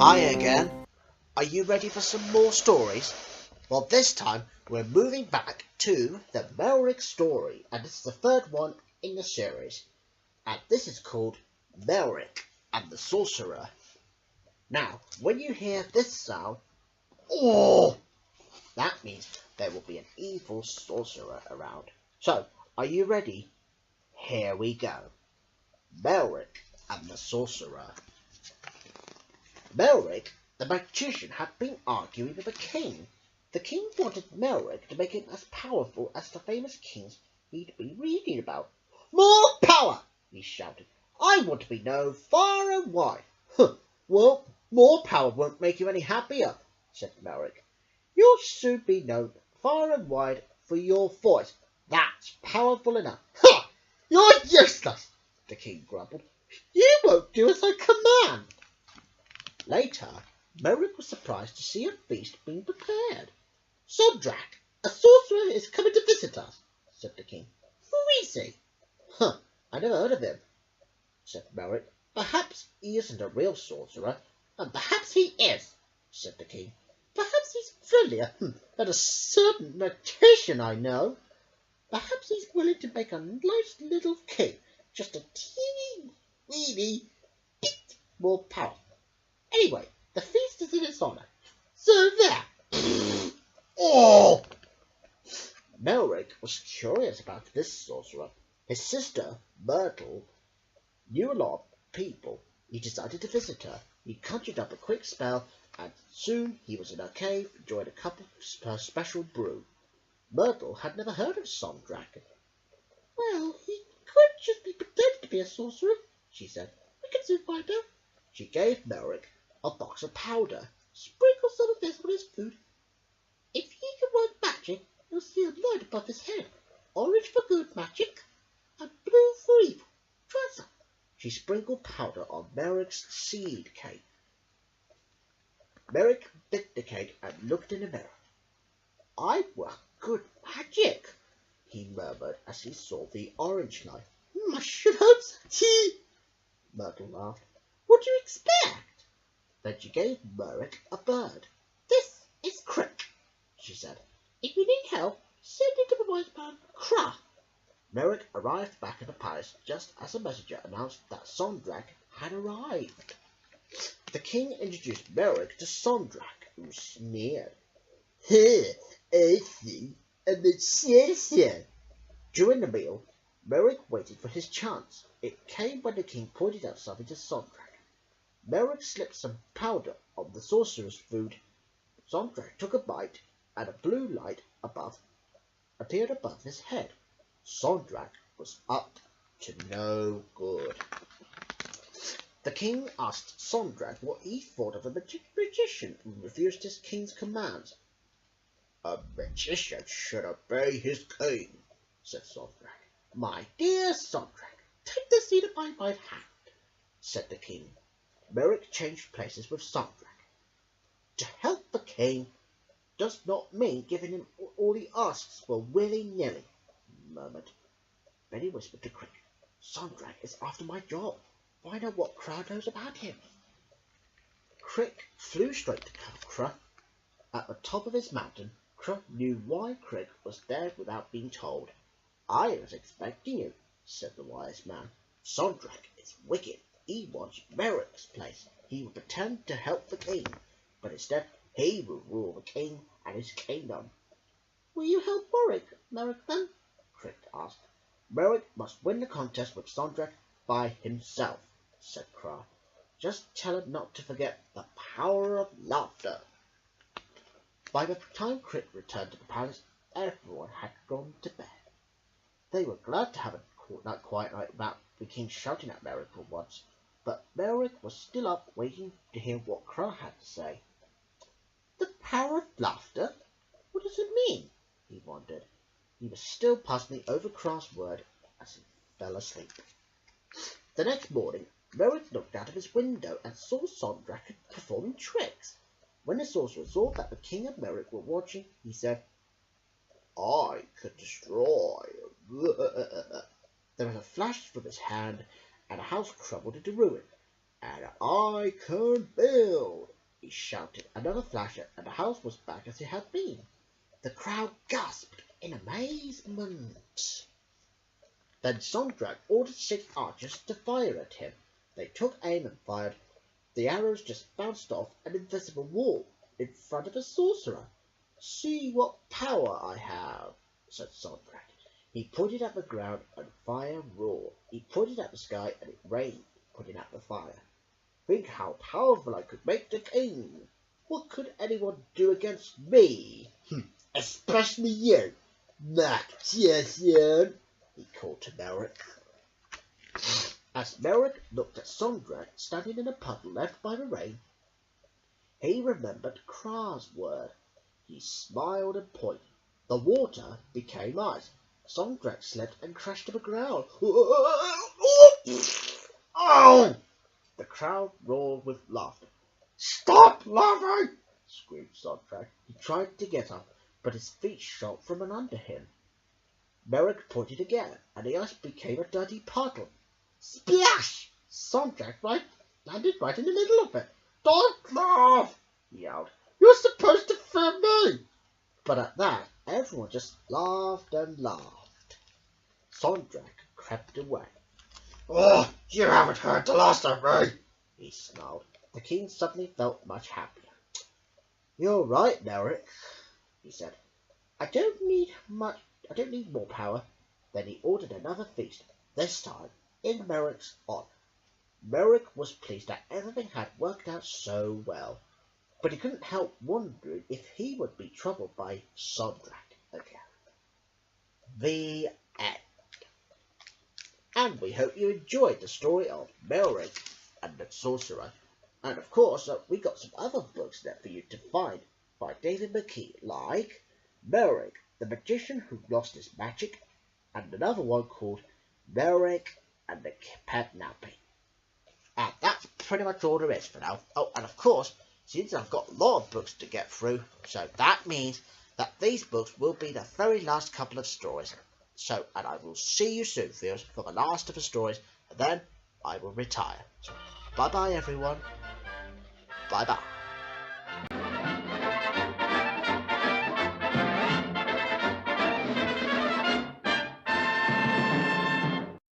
Hi again. Are you ready for some more stories? Well, this time we're moving back to the Melric story, and this is the third one in the series. And this is called Melric and the Sorcerer. Now, when you hear this sound, oh, that means there will be an evil sorcerer around. So, are you ready? Here we go. Melric and the Sorcerer. Melric, the magician, had been arguing with the king. The king wanted Melric to make him as powerful as the famous kings he'd been reading about. More power! He shouted. I want to be known far and wide. Well, more power won't make you any happier, said Melric. You'll soon be known far and wide for your voice. That's powerful enough. Ha! You're useless, the king grumbled. You won't do as I command. Later, Melric was surprised to see a feast being prepared. Sondrak, a sorcerer is coming to visit us, said the king. Who is he? I never heard of him, said Melric. Perhaps he isn't a real sorcerer, and perhaps he is, said the king. Perhaps he's friendlier than a certain magician I know. Perhaps he's willing to make a nice little king, just a teeny weeny bit more powerful. Anyway, the feast is in its honour. So there. Oh! Melric was curious about this sorcerer. His sister, Myrtle, knew a lot of people. He decided to visit her. He conjured up a quick spell, and soon he was in her cave enjoying a cup of her special brew. Myrtle had never heard of Sondrak. Well, he could just be pretending to be a sorcerer, she said. We can soon find out. She gave Melric a box of powder. Sprinkle some of this on his food. If he can work magic, you'll see a light above his head. Orange for good magic, and blue for evil. Try some. She sprinkled powder on Melric's seed cake. Melric bit the cake and looked in the mirror. I work good magic, he murmured as he saw the orange light. I should hope so. Myrtle laughed. What do you expect? Then she gave Melric a bird. This is Crick, she said. If you need help, send it to the wise man, Cra. Melric arrived back at the palace just as a messenger announced that Sondrak had arrived. The king introduced Melric to Sondrak, who sneered. Here, I see a magician. During the meal, Melric waited for his chance. It came when the king pointed out something to Sondrak. Melric slipped some powder on the sorcerer's food. Sondrak took a bite, and a blue light appeared above his head. Sondrak was up to no good. The king asked Sondrak what he thought of a magician who refused his king's commands. A magician should obey his king, said Sondrak. My dear Sondrak, take the seat of my right hand, said the king. Melric changed places with Sondrak. To help the king does not mean giving him all he asks for willy-nilly, he murmured. Then he whispered to Crick. Sondrak is after my job. Find out what Cra knows about him. Crick flew straight to Cra. At the top of his mountain, Cra knew why Crick was there without being told. I was expecting you, said the wise man. Sondrak is wicked. He wants Melric's place. He will pretend to help the king, but instead he will rule the king and his kingdom. Will you help Melric then? Crick asked. Melric must win the contest with Sondrak by himself, said Cra. Just tell him not to forget the power of laughter. By the time Crick returned to the palace, everyone had gone to bed. They were glad to have a quiet night without the king shouting at Melric for once. But Melric was still up waiting to hear what Cra had to say. The power of laughter? What does it mean? He wondered. He was still puzzling over Cra's word as he fell asleep. The next morning, Melric looked out of his window and saw Sondrak performing tricks. When the sorcerer saw that the king and Melric were watching, he said, I could destroy. There was a flash from his hand, and a house crumbled into ruin. And I can build. he shouted. Another flash, and the house was back as it had been. The crowd gasped in amazement. Then Sondrak ordered 6 archers to fire at him. They took aim and fired. The arrows just bounced off an invisible wall in front of the sorcerer. "See what power I have," said Sondrak. He pointed at the ground and fire roared. He pointed at the sky and it rained, putting out the fire. "Think how powerful I could make the king. What could anyone do against me? Especially you, magician," he called to Melric. As Melric looked at Sondrak standing in a puddle left by the rain, he remembered Kra's word. He smiled and pointed. The water became ice. Sondrak slipped and crashed to the ground. "Oh!" The crowd roared with laughter. "Stop laughing!" screamed Sondrak. He tried to get up, but his feet shot from under him. Melric pointed again, and the ice became a dirty puddle. Splash! Sondrak landed right in the middle of it. "Don't laugh!" he yelled. "You're supposed to fear me!" But at that, everyone just laughed and laughed. Sondrak crept away. "Oh, you haven't heard the last of me!" he snarled. The king suddenly felt much happier. "You're right, Melric," he said. I don't need more power." Then he ordered another feast, this time in Melric's honor. Melric was pleased that everything had worked out so well, but he couldn't help wondering if he would be troubled by Sondrak again. The end. And we hope you enjoyed the story of Melric and the Sorcerer. And of course, we got some other books there for you to find by David McKee, like Melric, the Magician Who Lost His Magic, and another one called Melric and the Kidnapping. And that's pretty much all there is for now. Oh, and of course, since I've got a lot of books to get through, so that means that these books will be the very last couple of stories. So, and I will see you soon, viewers, for the last of the stories, and then I will retire. So, bye-bye, everyone. Bye-bye.